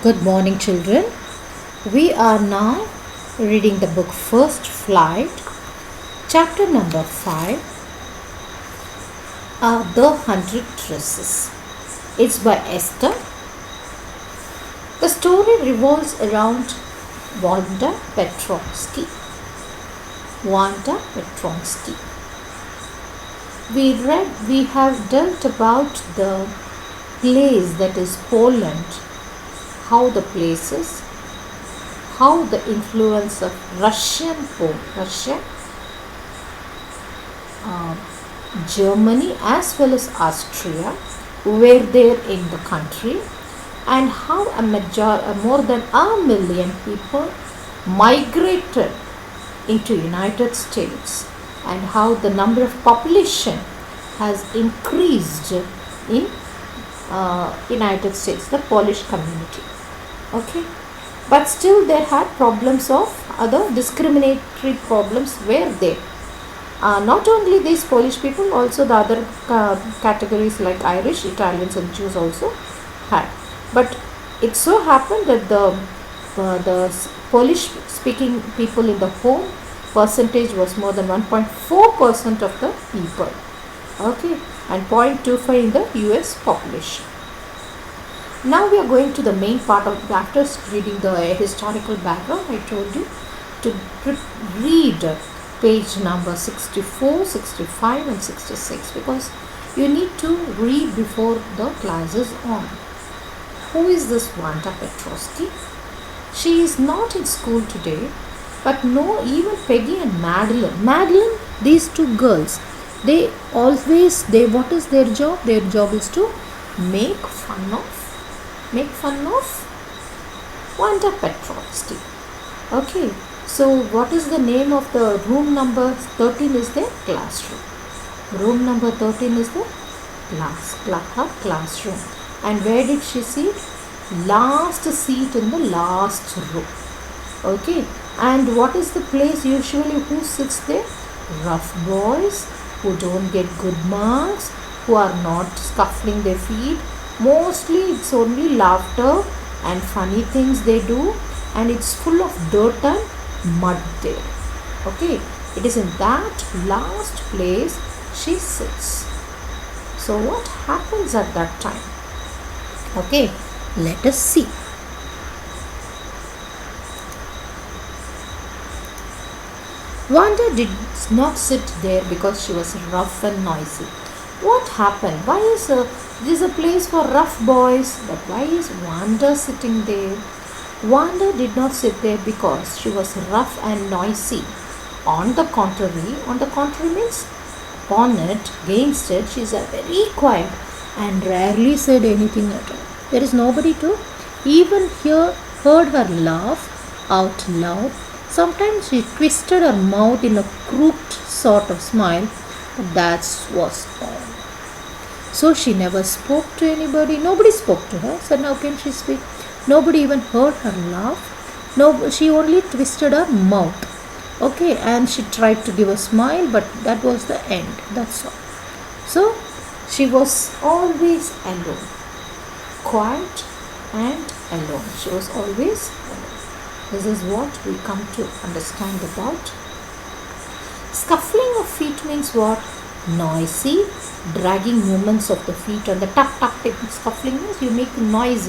Good morning, children. We are now reading the book First Flight, chapter number 5, The Hundred Dresses. It's by Esther. The story revolves around Wanda Petronsky. Wanda Petronsky. We have dealt about the place that is Poland, how the places, how the influence of Russia, Germany as well as Austria were there in the country, and how more than 1,000,000 people migrated into United States, and how the number of population has increased in United States, the Polish community. Okay, but still they had problems of other discriminatory problems were there. Not only these Polish people, also the other categories like Irish, Italians and Jews also had. But it so happened that the Polish speaking people in the home percentage was more than 1.4% of the people. Okay, and 0.25 in the US population. Now we are going to the main part of, after reading the historical background, I told you to read page number 64, 65 and 66 because you need to read before the class is on. Who is this Wanda Petronsky? She is not in school today, but no, even Peggy and Madeline, these two girls, what is their job? Their job is to make fun of Wanda Petronsky. Okay, so what is the name of the room number 13 is their classroom. Room number 13 is the classroom. And where did she sit? Last seat in the last row. Okay, and what is the place usually who sits there? Rough boys who don't get good marks, who are not scuffling their feet. Mostly it's only laughter and funny things they do, and it's full of dirt and mud there. Okay, it is in that last place she sits. So what happens at that time? Okay, let us see. Wanda did not sit there because she was rough and noisy. What happened? Why is this a place for rough boys? But why is Wanda sitting there? Wanda did not sit there because she was rough and noisy. On the contrary means upon it, against it, she is very quiet and rarely said anything at all. There is nobody to even heard her laugh out loud. Sometimes she twisted her mouth in a crooked sort of smile, but that was all. So she never spoke to anybody. Nobody spoke to her. So how can she speak? Nobody even heard her laugh. No, she only twisted her mouth. Okay, and she tried to give a smile, but that was the end. That's all. So she was always alone. Quiet and alone. She was always alone. This is what we come to understand about. Scuffling of feet means what? Noisy, dragging movements of the feet on the tap tap tap. Scuffling means you make noise,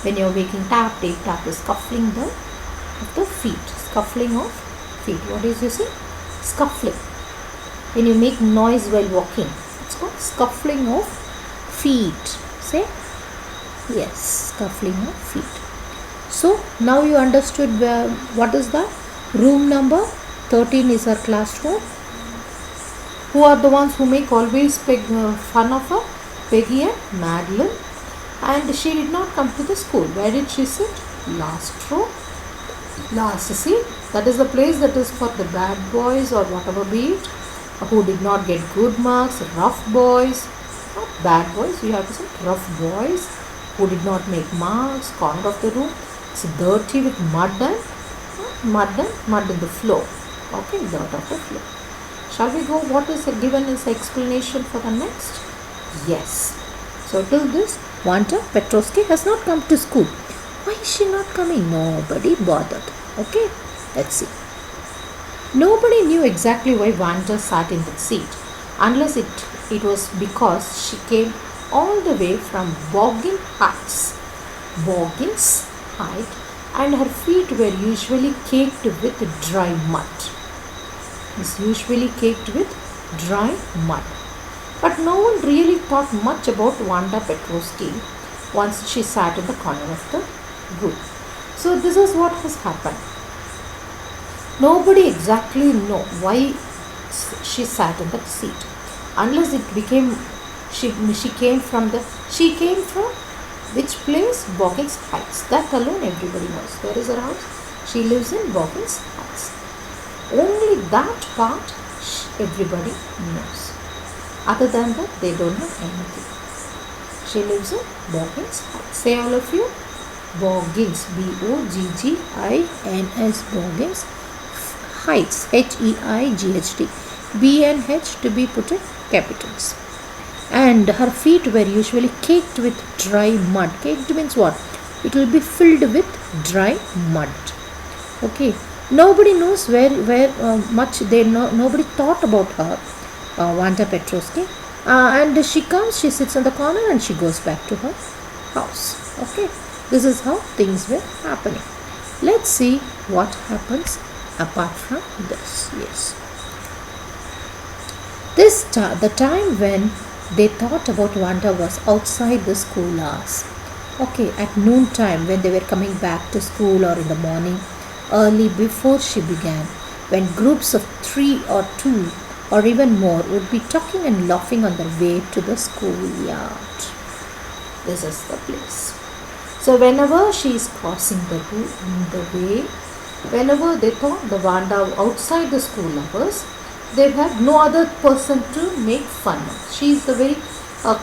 when you're making tap tap tap is scuffling of the feet. Scuffling of feet. What is you say? Scuffling. When you make noise while walking, it's called scuffling of feet. Say yes, scuffling of feet. So now you understood what is that? Room number 13 is her classroom. Who are the ones who make always fun of her? Peggy and Madeline. And she did not come to the school. Where did she sit? Last row. Last seat. That is the place that is for the bad boys or whatever be it, who did not get good marks, rough boys. Not bad boys, you have to say rough boys who did not make marks, corner of the room. It's dirty with mud in the floor. Okay, dirt of the floor. Shall we go? What is given as explanation for the next? Yes. So till this, Wanda Petronsky has not come to school. Why is she not coming? Nobody bothered. Okay, let's see. Nobody knew exactly why Wanda sat in that seat, unless it was because she came all the way from Boggins Height, and her feet were usually caked with dry mud. It's usually caked with dry mud. But no one really thought much about Wanda Petrovsky once she sat in the corner of the room. So this is what has happened. Nobody exactly know why she sat in that seat, unless it became she came from which place? Boggins Heights. That alone everybody knows. Where is her house? She lives in Boggins Heights. Only that part everybody knows. Other than that, they don't know anything. She lives in Boggins Heights. Say all of you. Boggins. Boggins. Boggins Heights. Heighd. B-N-H to be put in capitals. And her feet were usually caked with dry mud. Caked means what? It will be filled with dry mud. Okay. Nobody knows where much they know. Nobody thought about her, Wanda Petrovsky. And she comes, she sits in the corner, and she goes back to her house. Okay. This is how things were happening. Let's see what happens apart from this. Yes. The time when they thought about Wanda was outside the school hours. Okay, at noon time when they were coming back to school, or in the morning, early before she began, when groups of 3 or 2 or even more would be talking and laughing on their way to the schoolyard. This is the place. So whenever she is crossing the way, whenever they thought the Wanda outside the school hours, they had no other person to make fun of. She is the very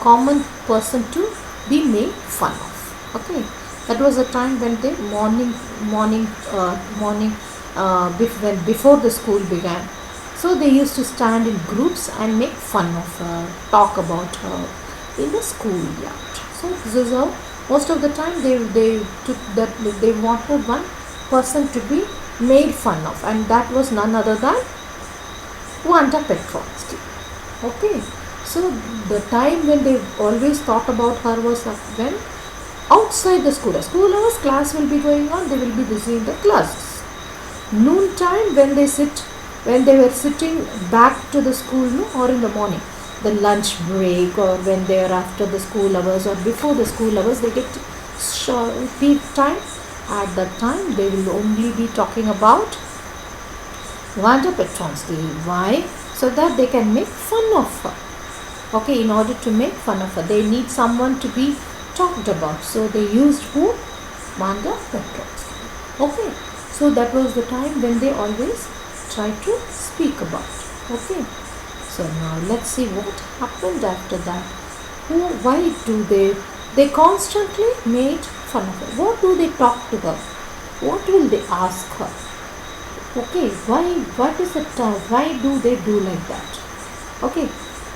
common person to be made fun of. Okay, that was the time when they before the school began. So they used to stand in groups and make fun of her, talk about her in the schoolyard. So this is how most of the time they took that, they wanted one person to be made fun of, and that was none other than Wanda Petrovsky. Okay, so the time when they always thought about her was when outside the school hours, class will be going on, they will be busy in the classes. Noon time when they were sitting back to the school, or in the morning, the lunch break, or when they are after the school hours or before the school hours, they get peak time. At that time, they will only be talking about Wanda Petrovsky. Why? So that they can make fun of her. Okay, in order to make fun of her, they need someone to be talked about. So they used who? Wanda Petrovsky. Okay, so that was the time when they always try to speak about. Okay, so now let's see what happened after that. Why do they constantly made fun of her? What do they talk to her? What will they ask her? Okay, what is it? Why do they do like that? Okay,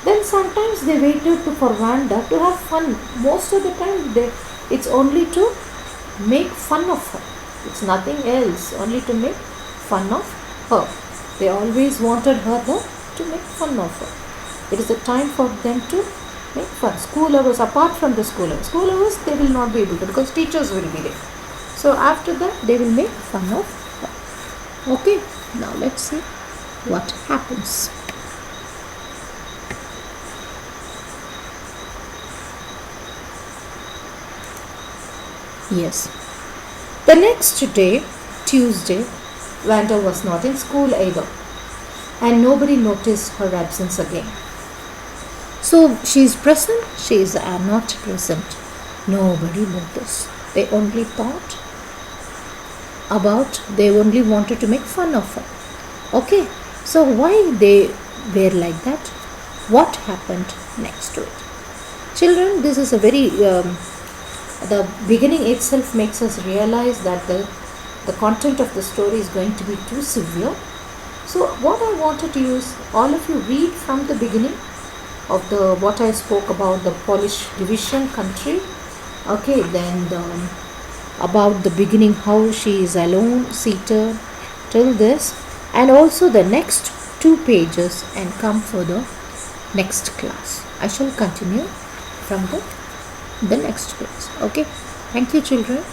then sometimes they waited for Wanda to have fun. Most of the time, it's only to make fun of her. It's nothing else, only to make fun of her. They always wanted her to make fun of her. It is a time for them to make fun. School hours, apart from the school hours, they will not be able to, because teachers will be there. So after that, they will make fun of her. Okay, now let's see what happens. Yes. The next day, Tuesday, Wanda was not in school either, and nobody noticed her absence again. So she is present, she is not present. Nobody noticed. They only wanted to make fun of her. Okay, so why they were like that? What happened next to it? Children, this is a very the beginning itself makes us realize that the content of the story is going to be too severe. So what I wanted to use, all of you read from the beginning of what I spoke about, the Polish division country. Okay, then about the beginning, how she is alone seated till this, and also the next 2 pages, and come for the next class. I shall continue from the next class. Okay, thank you children.